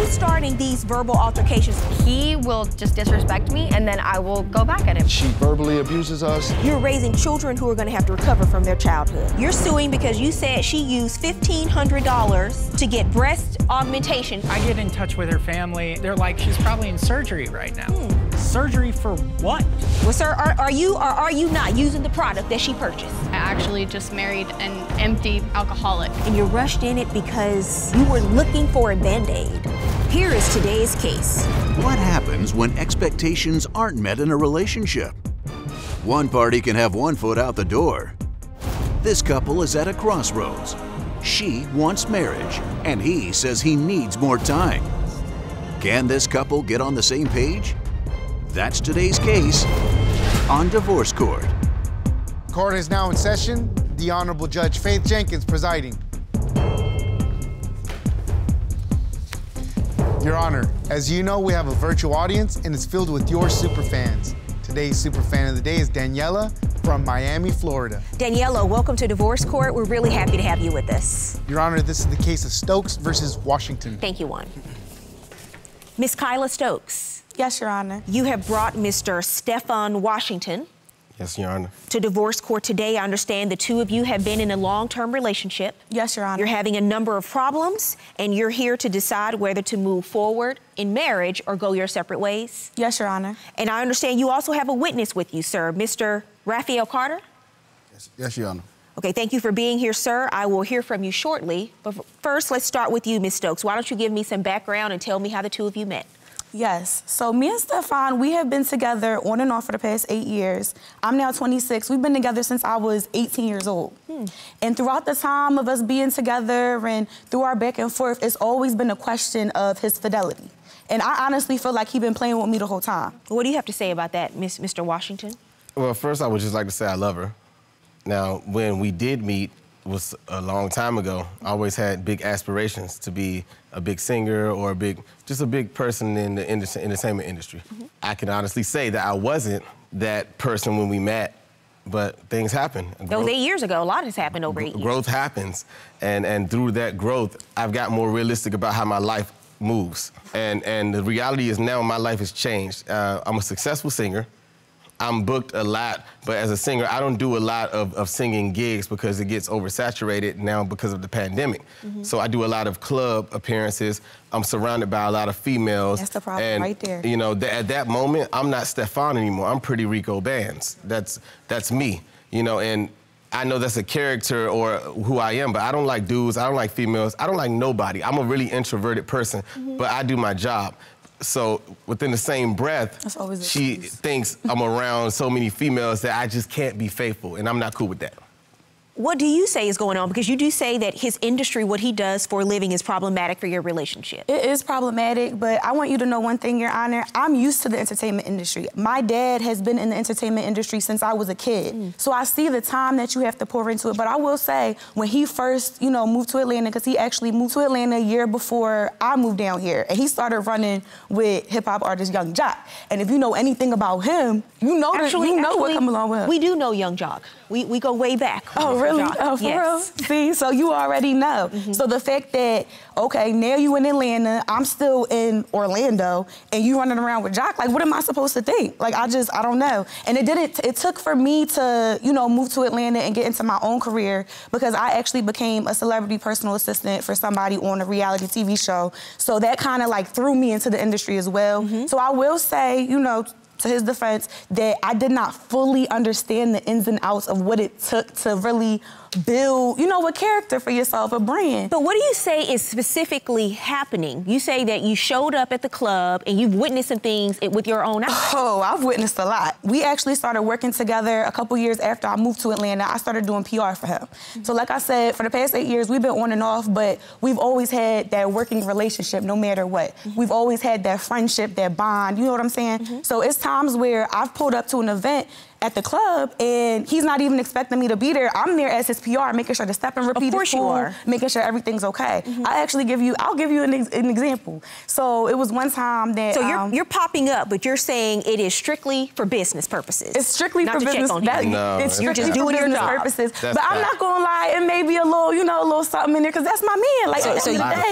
Who's starting these verbal altercations? He will just disrespect me, and then I will go back at him. She verbally abuses us. You're raising children who are going to have to recover from their childhood. You're suing because you said she used $1,500 to get breast augmentation. I get in touch with her family. They're like, she's probably in surgery right now. Surgery for what? Well, sir, are you or are you not using the product that she purchased? I actually just married an empty alcoholic. And you rushed in it because you were looking for a Band-Aid. Here is today's case. What happens when expectations aren't met in a relationship? One party can have one foot out the door. This couple is at a crossroads. She wants marriage, and he says he needs more time. Can this couple get on the same page? That's today's case on Divorce Court. Court is now in session. The Honorable Judge Faith Jenkins presiding. Your Honor, as you know, we have a virtual audience and it's filled with your super fans. Today's super fan of the day is Daniela from Miami, Florida. Daniela, welcome to Divorce Court. We're really happy to have you with us. Your Honor, this is the case of Stokes versus Washington. Thank you, Juan. Miss Kyla Stokes. Yes, Your Honor. You have brought Mr. Stephon Washington. Yes, Your Honor. To divorce court today. I understand the two of you have been in a long-term relationship. Yes, Your Honor. You're having a number of problems, and you're here to decide whether to move forward in marriage or go your separate ways. Yes, Your Honor. And I understand you also have a witness with you, sir, Mr. Raphael Carter. Yes, Your Honor. Okay, thank you for being here, sir. I will hear from you shortly. But first, let's start with you, Ms. Stokes. Why don't you give me some background and tell me how the two of you met? Yes. So me and Stephon, we have been together on and off for the past 8 years. I'm now 26. We've been together since I was 18 years old. And throughout the time of us being together and through our back and forth, it's always been a question of his fidelity. And I honestly feel like he's been playing with me the whole time. What do you have to say about that, Mr. Washington? Well, first, I would just like to say I love her. Now, when we did meet, was a long time ago. I always had big aspirations to be a big singer or just a big person in the entertainment industry. I can honestly say that I wasn't that person when we met, but things happen. That was 8 years ago. A lot has happened over 8 years. Growth happens, and through that growth, I've got more realistic about how my life moves. And the reality is now my life has changed. I'm a successful singer. I'm booked a lot, but as a singer, I don't do a lot of singing gigs because it gets oversaturated now because of the pandemic. So I do a lot of club appearances. I'm surrounded by a lot of females. That's the problem and, right there. You know, at that moment, I'm not Stephon anymore. I'm Pretty Rico Bands. That's me, you know, and I know that's a character or who I am, but I don't like dudes, I don't like females, I don't like nobody. I'm a really introverted person, but I do my job. So within the same breath, she thinks I'm around so many females that I just can't be faithful, and I'm not cool with that. What do you say is going on? Because you do say that his industry, what he does for a living, is problematic for your relationship. It is problematic, but I want you to know one thing, Your Honor. I'm used to the entertainment industry. My dad has been in the entertainment industry since I was a kid. So I see the time that you have to pour into it. But I will say, when he first, you know, moved to Atlanta, because he actually moved to Atlanta a year before I moved down here, and he started running with hip-hop artist Young Jock. And if you know anything about him, you know what come along with him. We do know Young Jock. We go way back. Oh, really? Oh, for real? See, so you already know. So the fact that, okay, now you in Atlanta, I'm still in Orlando, and you running around with Jock, like, what am I supposed to think? Like, I don't know. And it took for me to, you know, move to Atlanta and get into my own career because I actually became a celebrity personal assistant for somebody on a reality TV show. So that kind of like threw me into the industry as well. So I will say, you know, to his defense, that I did not fully understand the ins and outs of what it took to really build, you know, a character for yourself, a brand. But what do you say is specifically happening? You say that you showed up at the club and you've witnessed some things with your own eyes. Oh, I've witnessed a lot. We actually started working together a couple years after I moved to Atlanta. I started doing PR for him. So like I said, for the past 8 years, we've been on and off, but we've always had that working relationship no matter what. We've always had that friendship, that bond, you know what I'm saying? So it's times where I've pulled up to an event at the club, and he's not even expecting me to be there. I'm there as his PR, making sure the step and repeat is cool, making sure everything's okay. I'll give you an example. So it was one time that you're popping up, but you're saying it is strictly for business purposes. It's strictly for business. It's strictly you're just doing your job. Purposes. But I'm not gonna lie, it may be a little, a little something in there, because that's my man. Like,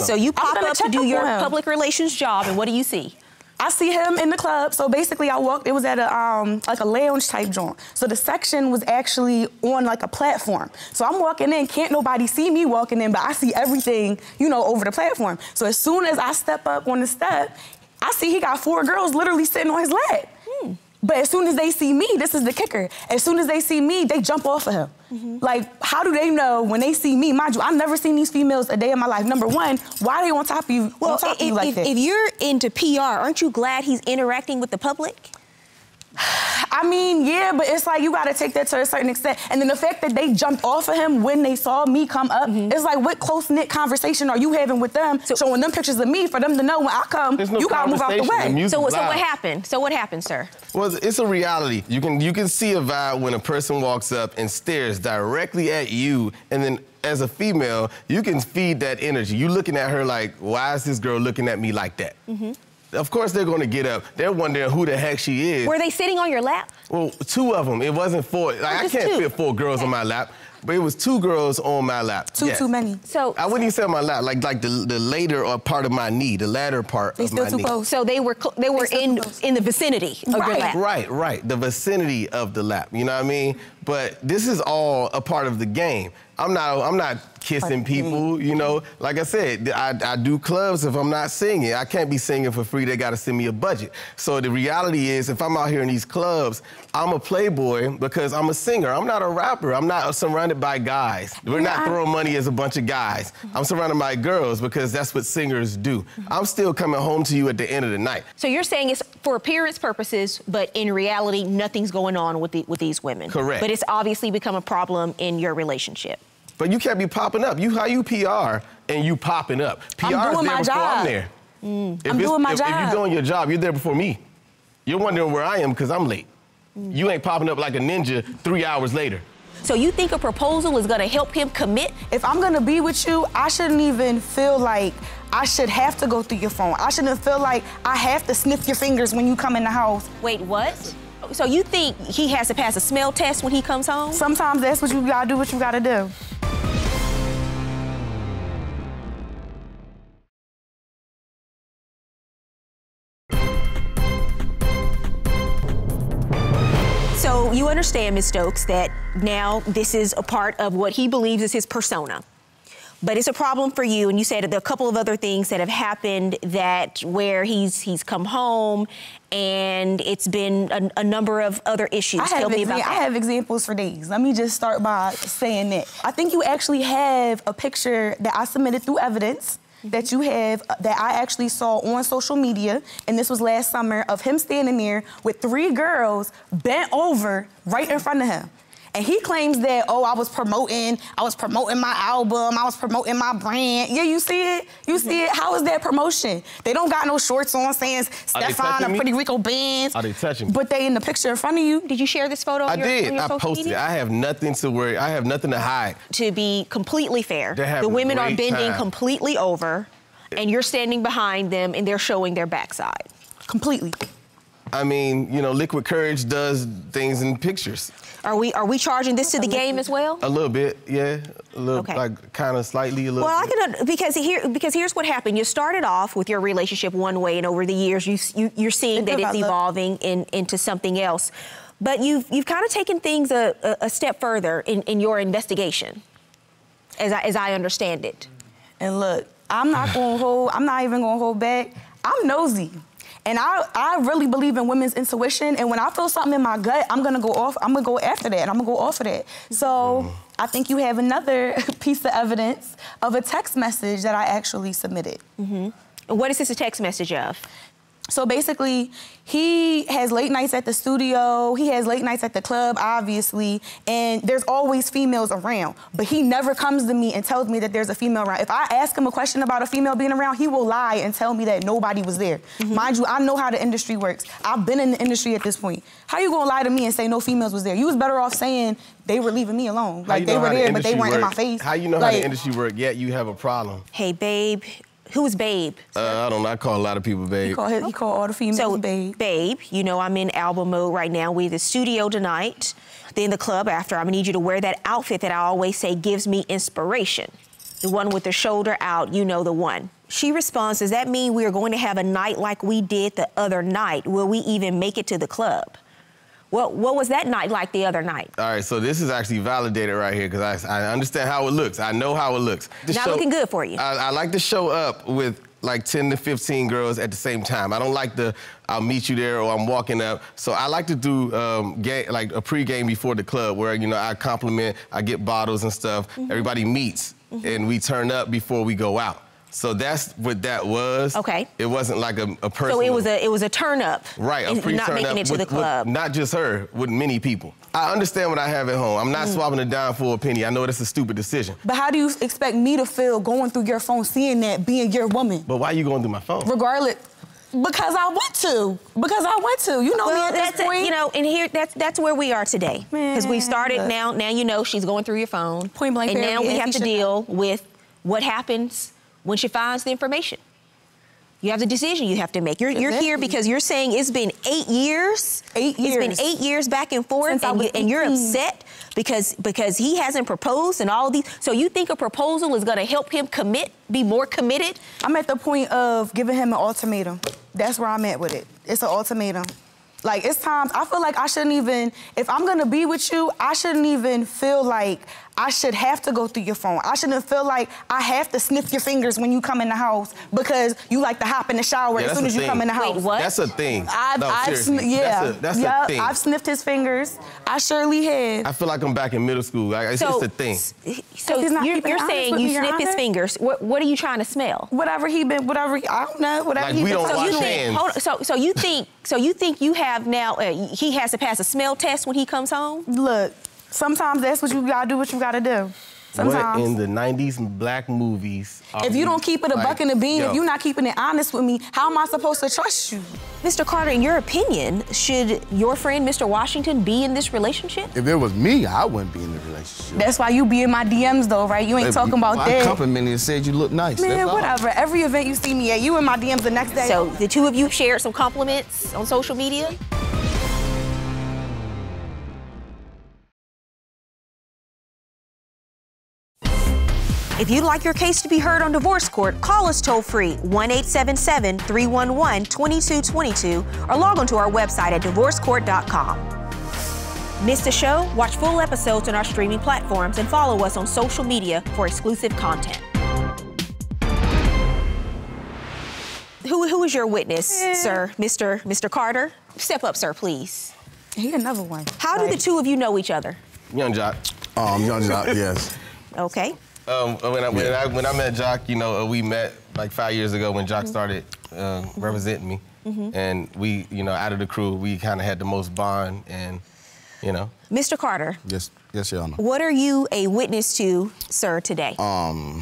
so you pop up to do your public relations job, and what do you see? I see him in the club. So basically I walked, it was at a like a lounge type joint. So the section was actually on like a platform. So I'm walking in, can't nobody see me walking in, but I see everything, over the platform. So as soon as I step up on the step, I see he got 4 girls literally sitting on his lap. But as soon as they see me, this is the kicker, as soon as they see me, they jump off of him. Like, how do they know when they see me? Mind you, I've never seen these females a day in my life. Number one, why are they on top of you, like that? If you're into PR, aren't you glad he's interacting with the public? I mean, yeah, but it's like you gotta take that to a certain extent. And then the fact that they jumped off of him when they saw me come up, it's like, what close-knit conversation are you having with them, showing them pictures of me for them to know when I come, you gotta move out the way. So what happened? So what happened, sir? Well, it's a reality. You can see a vibe when a person walks up and stares directly at you, and then as a female, you can feed that energy. You looking at her like, why is this girl looking at me like that? Of course they're gonna get up. They're wondering who the heck she is. Were they sitting on your lap? Well, 2 of them. It wasn't 4. Like, I can't fit 4 girls on my lap, but it was 2 girls on my lap. Too many. So I wouldn't even say on my lap, like the later part of my knee, the latter part of my knee. They still too close. So they were in the vicinity of your lap. Right. The vicinity of the lap. You know what I mean? But this is all a part of the game. I'm not kissing people, Like I said, I do clubs if I'm not singing. I can't be singing for free. They got to send me a budget. So the reality is, if I'm out here in these clubs, I'm a playboy because I'm a singer. I'm not a rapper. I'm not surrounded by guys. We're not throwing money as a bunch of guys. I'm surrounded by girls because that's what singers do. I'm still coming home to you at the end of the night. So you're saying it's for appearance purposes, but in reality, nothing's going on with these women. Correct. But it's obviously become a problem in your relationship. But you can't be popping up. How you PR and you popping up? PR I'm doing my job. I'm there. I'm doing my job. If you're doing your job, you're there before me. You're wondering where I am because I'm late. You ain't popping up like a ninja 3 hours later. So you think a proposal is gonna help him commit? If I'm gonna be with you, I shouldn't even feel like I should have to go through your phone. I shouldn't feel like I have to sniff your fingers when you come in the house. Wait, what? So you think he has to pass a smell test when he comes home? Sometimes that's what you gotta do, what you gotta do. So you understand, Ms. Stokes, that now this is a part of what he believes is his persona. But it's a problem for you, and you said that there are a couple of other things that have happened where he's come home, and it's been a number of other issues. Tell me about that. I have examples for days. Let me just start by saying that. I think you actually have a picture that I submitted through evidence that you have, that I actually saw on social media, and this was last summer, of him standing there with 3 girls bent over right in front of him. And he claims that, I was promoting my album, I was promoting my brand. Yeah, you see it? You see it? How is that promotion? They don't got no shorts on saying Stephon or Pretty Rico bands. Are they touching me? But they in the picture in front of you. Did you share this photo on your social media? I posted it. I have nothing to worry. I have nothing to hide. To be completely fair, the women are bending completely over, and you're standing behind them, and they're showing their backside. Completely. I mean, Liquid Courage does things in pictures. Are we charging this to the game as well? A little bit, yeah. A little, like, kind of slightly, a little bit. Because here's what happened. You started off with your relationship one way, and over the years, you're seeing that it's evolving into something else. But you've kind of taken things a step further in your investigation, as I understand it. And look, I'm not even gonna hold back. I'm nosy. And I really believe in women's intuition, and when I feel something in my gut, I'm gonna go after that, and I'm gonna go off of that. So I think you have another piece of evidence of a text message that I actually submitted. What is this a text message of? So basically, he has late nights at the studio, he has late nights at the club, obviously, and there's always females around. But he never comes to me and tells me that there's a female around. If I ask him a question about a female being around, he will lie and tell me that nobody was there. Mind you, I know how the industry works. I've been in the industry at this point. How you gonna lie to me and say no females was there? You was better off saying they were leaving me alone. Like, they were there, but they weren't in my face. How you know how the industry works, yet you have a problem? Hey, babe. Who is Babe? I don't know. I call a lot of people Babe. He called all the females Babe. Babe, you know I'm in album mode right now. We're in the studio tonight, then the club after. I'm gonna need you to wear that outfit that I always say gives me inspiration. The one with the shoulder out, you know the one. She responds, does that mean we are going to have a night like we did the other night? Will we even make it to the club? What was that night like the other night? All right, so this is actually validated right here because I understand how it looks. I know how it looks. Not looking good for you. I like to show up with like 10 to 15 girls at the same time. I don't like I'll meet you there or I'm walking up. So I like to do like a pregame before the club where, you know, I compliment, I get bottles and stuff. Everybody meets and we turn up before we go out. So that's what that was. Okay. It wasn't like a person. So it was a turn up. Right, a pre-turn up. Not making it to the club. With not just her, with many people. I understand what I have at home. I'm not swapping a dime for a penny. I know that's a stupid decision. But how do you expect me to feel going through your phone, seeing that, being your woman? But why are you going through my phone? Regardless. Because I want to. Because I want to. You know me at this point. You know, and here, that's where we are today. Because we started, now you know she's going through your phone. Point blank. And now we have to deal with what happens when she finds the information. You have the decision you have to make. You're here because you're saying it's been 8 years. 8 years. It's been 8 years back and forth, and you're upset because he hasn't proposed and all of these. So you think a proposal is going to help him be more committed? I'm at the point of giving him an ultimatum. That's where I'm at with it. It's an ultimatum. Like, it's times, I feel like I shouldn't even, if I'm gonna be with you, I shouldn't even feel like I should have to go through your phone. I shouldn't feel like I have to sniff your fingers when you come in the house because you like to hop in the shower as soon as you come in the house. Wait, what? That's a thing. That's a thing. I've sniffed his fingers. I surely have. I feel like I'm back in middle school. It's a thing. So you're saying you sniffed his fingers. What are you trying to smell? I don't know. Whatever like we don't wash hands. So you think you have now, he has to pass a smell test when he comes home? Look, sometimes that's what you gotta do, what you gotta do. Sometimes. What in the 90s black movies if you don't keep it a buck and a bean, if you're not keeping it honest with me, how am I supposed to trust you? Mr. Carter, in your opinion, should your friend Mr. Washington be in this relationship? If it was me, I wouldn't be in the relationship. That's why you be in my DMs though, right? You ain't talking about that. I complimented and said you look nice. Man, whatever. Every event you see me at, you in my DMs the next day. So the two of you shared some compliments on social media? If you'd like your case to be heard on divorce court, call us toll-free 1-877-311-2222 or log on to our website at divorcecourt.com. Miss the show? Watch full episodes on our streaming platforms and follow us on social media for exclusive content. Who is your witness, sir? Mr. Carter? Step up, sir, please. He another one. How do the two of you know each other? Young Jock. Young Jock, yes. Okay. When I met Jock, you know, we met like 5 years ago when Jock started representing me. And we, you know, out of the crew, we kind of had the most bond and, you know. Mr. Carter. Yes, Your Honor. What are you a witness to, sir, today? I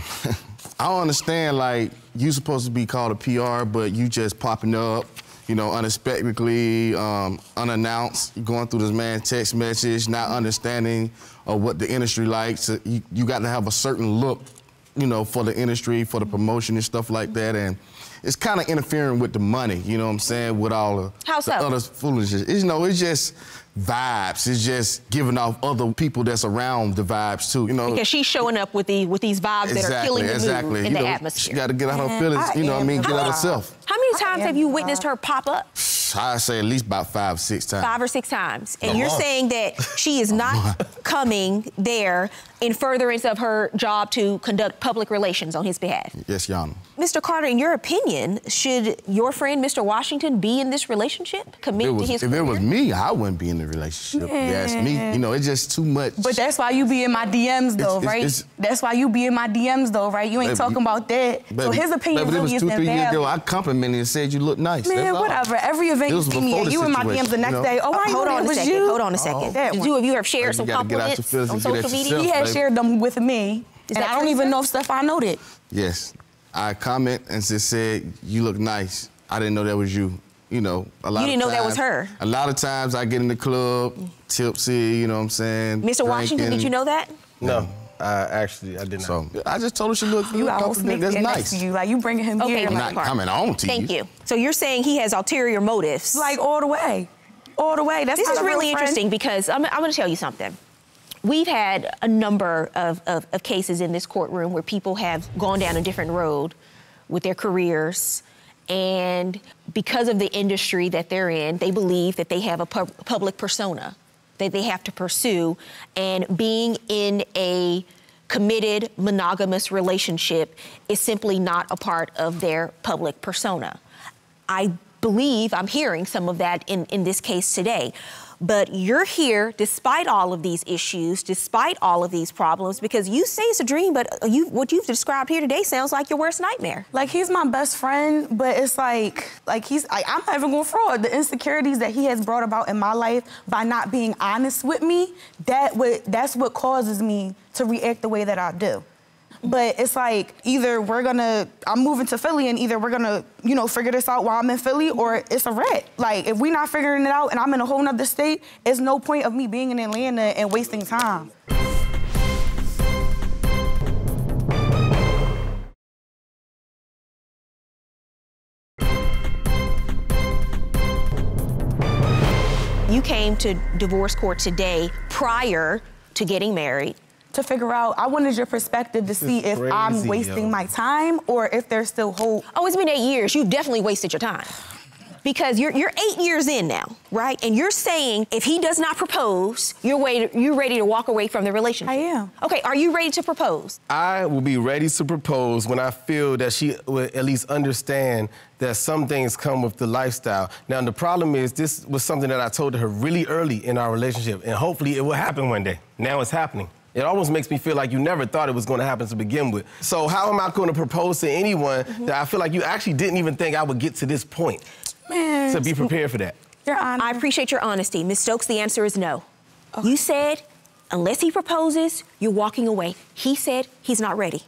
don't understand, like, you supposed to be called a PR, but you just popping up, you know, unexpectedly, unannounced, going through this man's text message, not understanding what the industry likes. You got to have a certain look, you know, for the industry, for the promotion and stuff like that, and it's kind of interfering with the money, you know what I'm saying, with all the other foolishness. You know, it's just vibes. It's just giving off other people that's around the vibes too, you know. Because she's showing up with these vibes that are killing the mood in the atmosphere. She got to get out her feelings, you know what I mean, get out herself. How many times have you witnessed her pop up? I say at least about 5 or 6 times. 5 or 6 times. And you're saying that she is not coming there in furtherance of her job to conduct public relations on his behalf? Yes, Your Honor. Mr. Carter, in your opinion, should your friend, Mr. Washington, be in this relationship? Commit to his career? If it was me, I wouldn't be in the relationship. Yeah. You ask me, you know, it's just too much. But that's why you be in my DMs, though, right? That's why you be in my DMs, though, right? You ain't talking about that. So his opinion really isn't valid. 2-3 years ago, I complimented and said you look nice. Man, whatever. Every event you see me at, you in my DMs the next day. Oh, hold on a second. Hold on a second. The two of you have shared some compliments on social media? He has shared them with me. And I don't even know if Stephon know that. Yes. I comment and just said, you look nice. I didn't know that was you. You know, a lot of times. You didn't know that was her? A lot of times I get in the club, tipsy, you know what I'm saying? Mr. Washington, did you know that? No. Actually, I did not. So I just told her she looked you almost make that's it nice. next to you. Like, you bringing him here. I'm not coming on to you. Thank you. So you're saying he has ulterior motives? Like, all the way. All the way. That's This is really interesting because I'm going to tell you something. We've had a number of cases in this courtroom where people have gone down a different road with their careers, and because of the industry that they're in, they believe that they have a public persona that they have to pursue, and being in a committed, monogamous relationship is simply not a part of their public persona. I believe I'm hearing some of that in this case today. But you're here despite all of these issues, despite all of these problems, because you say it's a dream, but what you've described here today sounds like your worst nightmare. Like, he's my best friend, but it's like I'm not even going fraud. The insecurities that he has brought about in my life by not being honest with me, that's what causes me to react the way that I do. But it's like, either I'm moving to Philly, and either we're gonna, you know, figure this out while I'm in Philly, or it's a wreck. Like, if we're not figuring it out and I'm in a whole nother state, it's no point of me being in Atlanta and wasting time. You came to divorce court today prior to getting married. To figure out, I wanted your perspective to see if I'm wasting my time or if there's still hope. Oh, it's been 8 years. You've definitely wasted your time. Because you're 8 years in now, right? And you're saying if he does not propose, you're ready to walk away from the relationship. I am. Okay, are you ready to propose? I will be ready to propose when I feel that she will at least understand that some things come with the lifestyle. Now, the problem is this was something that I told her really early in our relationship, and hopefully it will happen one day. Now it's happening. It almost makes me feel like you never thought it was going to happen to begin with. So how am I going to propose to anyone that I feel like you actually didn't even think I would get to this point? Man. So be prepared for that. Your Honor. I appreciate your honesty. Ms. Stokes, the answer is no. Okay. You said, unless he proposes, you're walking away. He said he's not ready.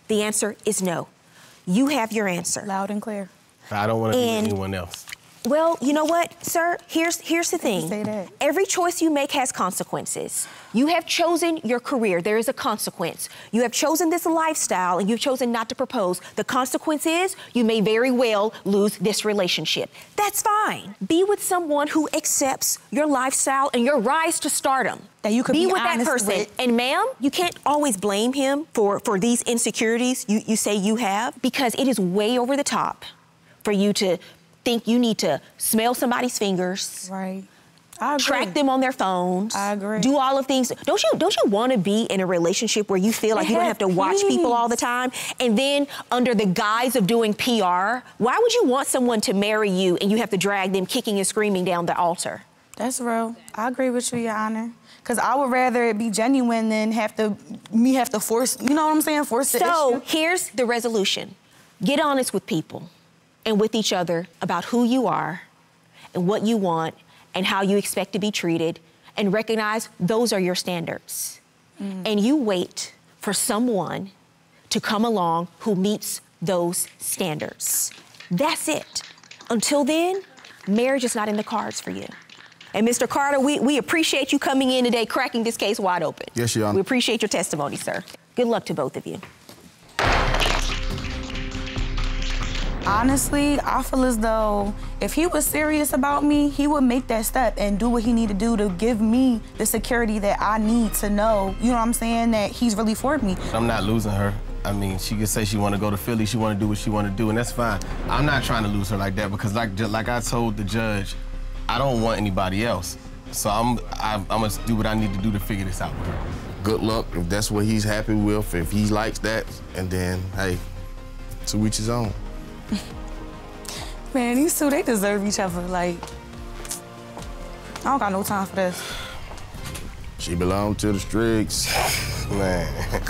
The answer is no. You have your answer. Loud and clear. I don't want to be with anyone else. Well, you know what, sir? Here's the thing. Say that. Every choice you make has consequences. You have chosen your career. There is a consequence. You have chosen this lifestyle, and you've chosen not to propose. The consequence is you may very well lose this relationship. That's fine. Be with someone who accepts your lifestyle and your rise to stardom. That you could be be with that person. With. And ma'am, you can't always blame him for these insecurities you say you have, because it is way over the top for you to think you need to smell somebody's fingers. Right. I agree. Track them on their phones. I agree. Do all of things. Don't you want to be in a relationship where you feel like you don't have to watch people all the time? And then under the guise of doing PR, why would you want someone to marry you and you have to drag them kicking and screaming down the altar? That's real. I agree with you, Your Honor. Because I would rather it be genuine than have to force, you know what I'm saying? Force the issue. So here's the resolution. Get honest with people and with each other about who you are and what you want and how you expect to be treated, and recognize those are your standards. And you wait for someone to come along who meets those standards. That's it. Until then, marriage is not in the cards for you. And Mr. Carter, we appreciate you coming in today, cracking this case wide open. Yes, Your Honor. We appreciate your testimony, sir. Good luck to both of you. Honestly, I feel as though if he was serious about me, he would make that step and do what he need to do to give me the security that I need to know, you know what I'm saying, that he's really for me. I'm not losing her. I mean, she could say she want to go to Philly, she want to do what she want to do, and that's fine. I'm not trying to lose her like that because, like I told the judge, I don't want anybody else. So I'm gonna do what I need to do to figure this out with her. Good luck if that's what he's happy with, if he likes that, and then, hey, to each his own. Man, these two, they deserve each other. Like, I don't got no time for this. She belong to the streets. Man.